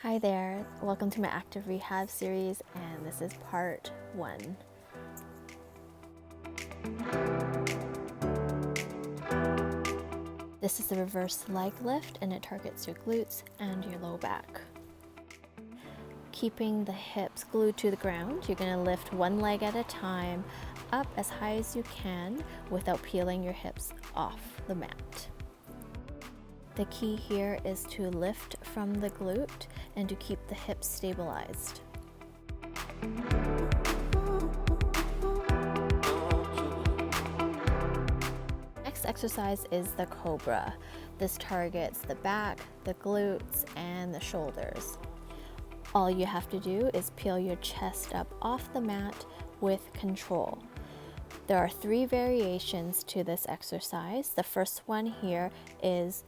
Hi there, welcome to my active rehab series, and this is part 1. This is the reverse leg lift and it targets your glutes and your low back. Keeping the hips glued to the ground, you're going to lift one leg at a time up as high as you can without peeling your hips off the mat. The key here is to lift from the glute and to keep the hips stabilized. Next exercise is the Cobra. This targets the back, the glutes, and the shoulders. All you have to do is peel your chest up off the mat with control. There are 3 variations to this exercise. The first one here is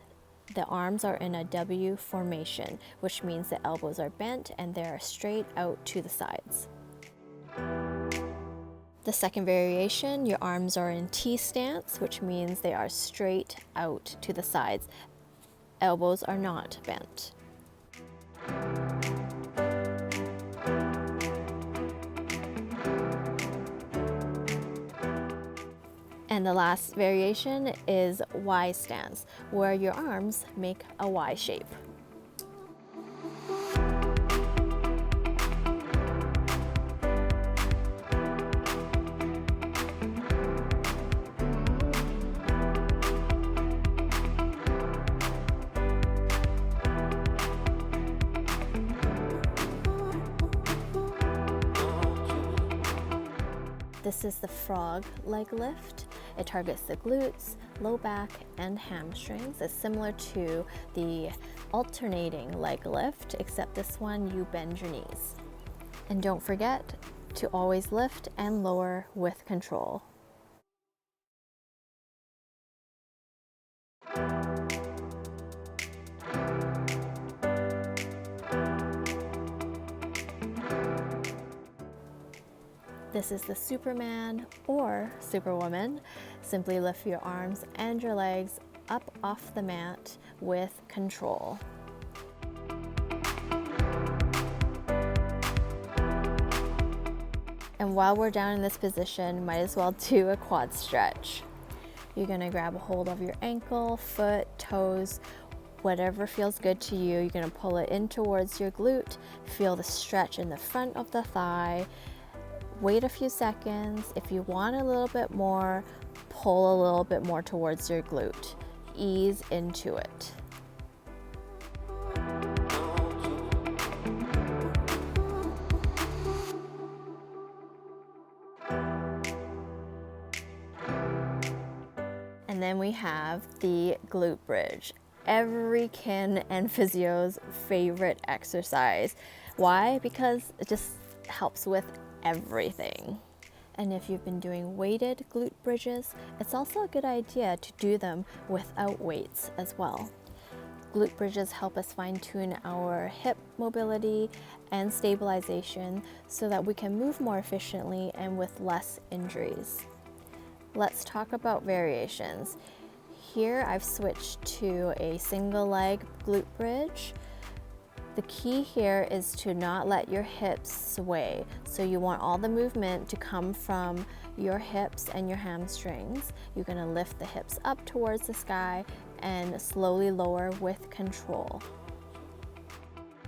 the arms are in a W formation, which means the elbows are bent and they're straight out to the sides. The second variation, your arms are in T stance, which means they are straight out to the sides. Elbows are not bent. And the last variation is Y stance, where your arms make a Y shape. This is the frog leg lift. It targets the glutes, low back, and hamstrings. It's similar to the alternating leg lift, except this one you bend your knees. And don't forget to always lift and lower with control. This is the Superman or Superwoman. Simply lift your arms and your legs up off the mat with control. And while we're down in this position, might as well do a quad stretch. You're gonna grab a hold of your ankle, foot, toes, whatever feels good to you. You're gonna pull it in towards your glute, feel the stretch in the front of the thigh. Wait a few seconds. If you want a little bit more, pull a little bit more towards your glute. Ease into it. And then we have the glute bridge. Every kin and physio's favorite exercise. Why? Because it just helps with everything. And if you've been doing weighted glute bridges, it's also a good idea to do them without weights as well. Glute bridges help us fine-tune our hip mobility and stabilization so that we can move more efficiently and with less injuries. Let's talk about variations. Here I've switched to a single leg glute bridge. The key here is to not let your hips sway. So you want all the movement to come from your hips and your hamstrings. You're gonna lift the hips up towards the sky and slowly lower with control.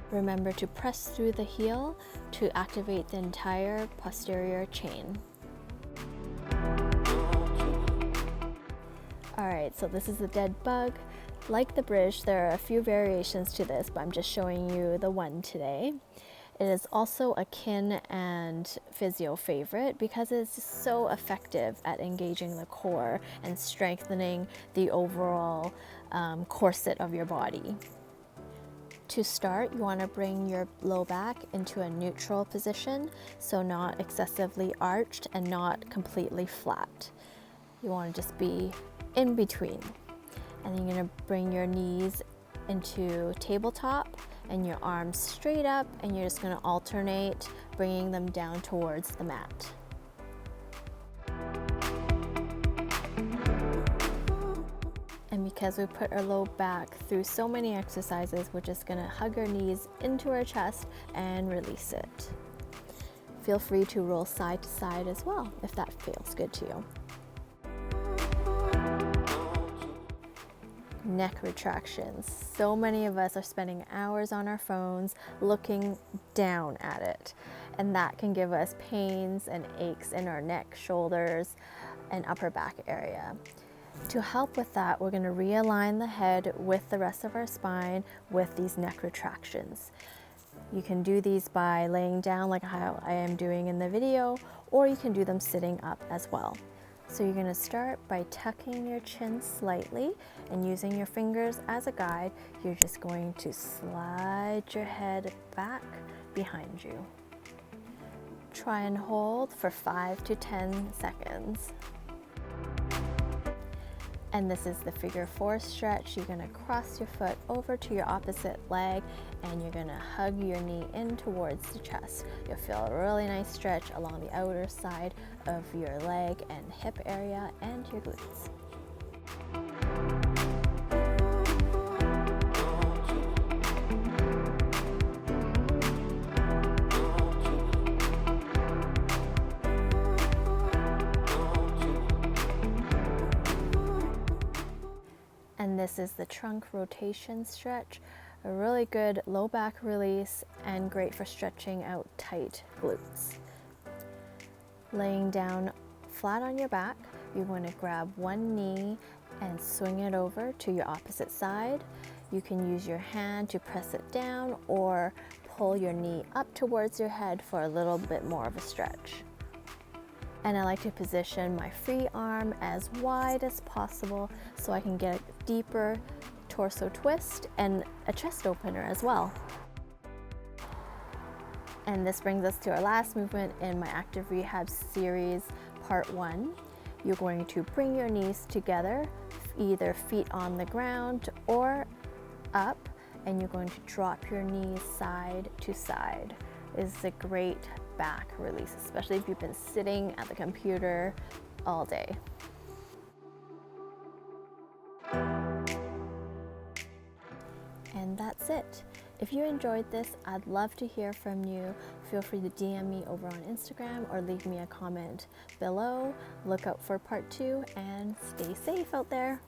Remember to press through the heel to activate the entire posterior chain. All right, so this is the dead bug. Like the bridge, there are a few variations to this, but I'm just showing you the one today. It is also a kin and physio favorite because it's so effective at engaging the core and strengthening the overall corset of your body. To start, you want to bring your low back into a neutral position, so not excessively arched and not completely flat. You want to just be in between. And then you're gonna bring your knees into tabletop and your arms straight up, and you're just gonna alternate bringing them down towards the mat. And because we put our low back through so many exercises, we're just gonna hug our knees into our chest and release it. Feel free to roll side to side as well if that feels good to you. Neck retractions. So many of us are spending hours on our phones looking down at it, and that can give us pains and aches in our neck, shoulders, and upper back area. To help with that, we're going to realign the head with the rest of our spine with these neck retractions. You can do these by laying down like how I am doing in the video, or you can do them sitting up as well. So you're going to start by tucking your chin slightly and using your fingers as a guide. You're just going to slide your head back behind you. Try and hold for 5 to 10 seconds. And this is the figure 4 stretch. You're going to cross your foot over to your opposite leg and you're going to hug your knee in towards the chest. You'll feel a really nice stretch along the outer side of your leg and hip area and your glutes. And this is the trunk rotation stretch, a really good low back release and great for stretching out tight glutes. Laying down flat on your back, you're going to grab one knee and swing it over to your opposite side. You can use your hand to press it down or pull your knee up towards your head for a little bit more of a stretch. And I like to position my free arm as wide as possible so I can get a deeper torso twist and a chest opener as well. And this brings us to our last movement in my active rehab series, part 1. You're going to bring your knees together, either feet on the ground or up, and you're going to drop your knees side to side. It's a great back release, especially if you've been sitting at the computer all day. And that's it. If you enjoyed this, I'd love to hear from you. Feel free to DM me over on Instagram or leave me a comment below. Look out for part 2 and stay safe out there.